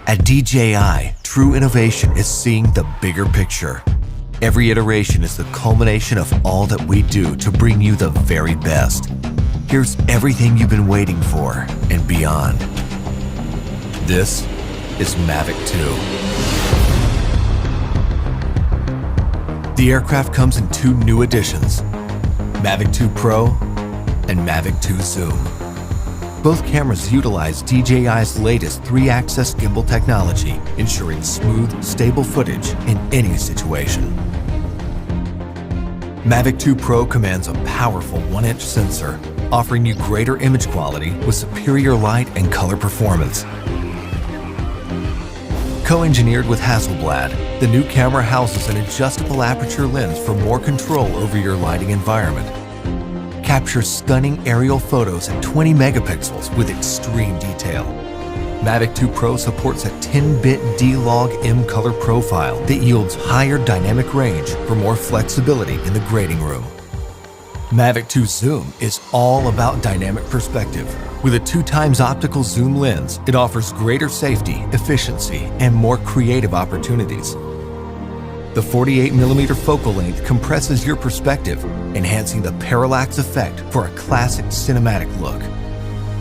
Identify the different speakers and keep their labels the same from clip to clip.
Speaker 1: At DJI, true innovation is seeing the bigger picture. Every iteration is the culmination of all that we do to bring you the very best. Here's everything you've been waiting for and beyond. This is Mavic 2. The aircraft comes in two new editions, Mavic 2 Pro and Mavic 2 Zoom. Both cameras utilize DJI's latest 3-axis gimbal technology, ensuring smooth, stable footage in any situation. Mavic 2 Pro commands a powerful 1-inch sensor, offering you greater image quality with superior light and color performance. Co-engineered with Hasselblad, the new camera houses an adjustable aperture lens for more control over your lighting environment. Capture stunning aerial photos at 20 megapixels with extreme detail. Mavic 2 Pro supports a 10-bit D-Log M color profile that yields higher dynamic range for more flexibility in the grading room. Mavic 2 Zoom is all about dynamic perspective. With a 2x optical zoom lens, it offers greater safety, efficiency, and more creative opportunities. The 48mm focal length compresses your perspective, enhancing the parallax effect for a classic cinematic look.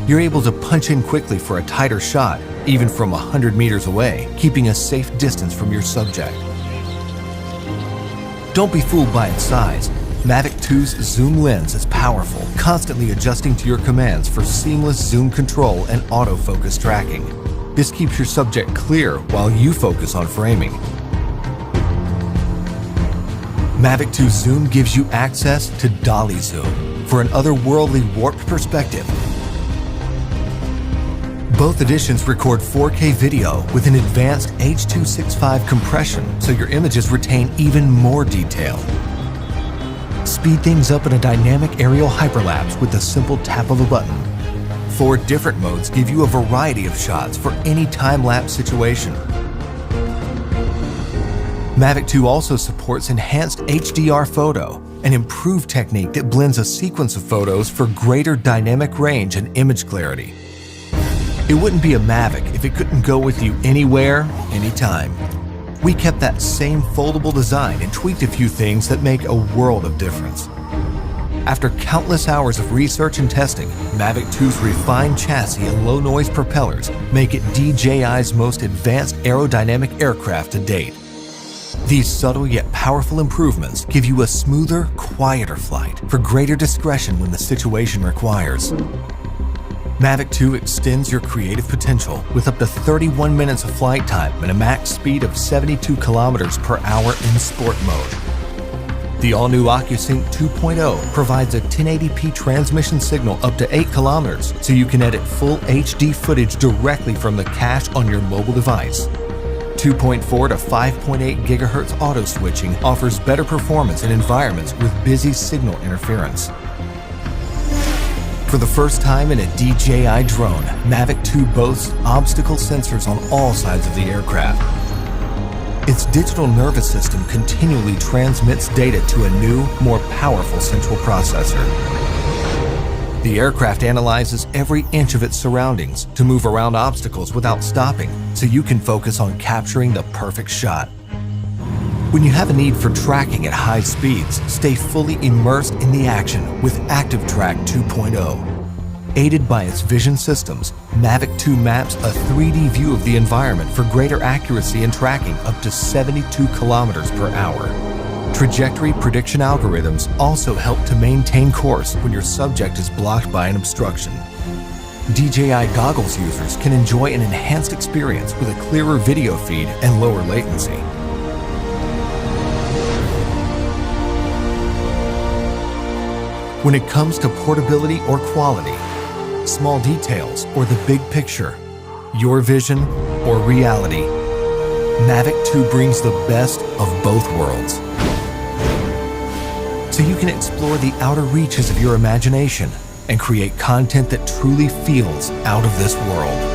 Speaker 1: You're able to punch in quickly for a tighter shot, even from 100 meters away, keeping a safe distance from your subject. Don't be fooled by its size. Mavic 2's zoom lens is powerful, constantly adjusting to your commands for seamless zoom control and autofocus tracking. This keeps your subject clear while you focus on framing. Mavic 2 Zoom gives you access to dolly zoom for an otherworldly warped perspective. Both editions record 4K video with an advanced H.265 compression, so your images retain even more detail. Speed things up in a dynamic aerial hyperlapse with the simple tap of a button. 4 different modes give you a variety of shots for any time-lapse situation. Mavic 2 also supports enhanced HDR photo, an improved technique that blends a sequence of photos for greater dynamic range and image clarity. It wouldn't be a Mavic if it couldn't go with you anywhere, anytime. We kept that same foldable design and tweaked a few things that make a world of difference. After countless hours of research and testing, Mavic 2's refined chassis and low-noise propellers make it DJI's most advanced aerodynamic aircraft to date. These subtle yet powerful improvements give you a smoother, quieter flight for greater discretion when the situation requires. Mavic 2 extends your creative potential with up to 31 minutes of flight time and a max speed of 72 kilometers per hour in sport mode. The all-new OcuSync 2.0 provides a 1080p transmission signal up to 8 kilometers, so you can edit full HD footage directly from the cache on your mobile device. 2.4 to 5.8 GHz auto switching offers better performance in environments with busy signal interference. For the first time in a DJI drone, Mavic 2 boasts obstacle sensors on all sides of the aircraft. Its digital nervous system continually transmits data to a new, more powerful central processor. The aircraft analyzes every inch of its surroundings to move around obstacles without stopping, so you can focus on capturing the perfect shot. When you have a need for tracking at high speeds, stay fully immersed in the action with ActiveTrack 2.0. Aided by its vision systems, Mavic 2 maps a 3D view of the environment for greater accuracy in tracking up to 72 kilometers per hour. Trajectory prediction algorithms also help to maintain course when your subject is blocked by an obstruction. DJI goggles users can enjoy an enhanced experience with a clearer video feed and lower latency. When it comes to portability or quality, small details or the big picture, your vision or reality, Mavic 2 brings the best of both worlds. So you can explore the outer reaches of your imagination and create content that truly feels out of this world.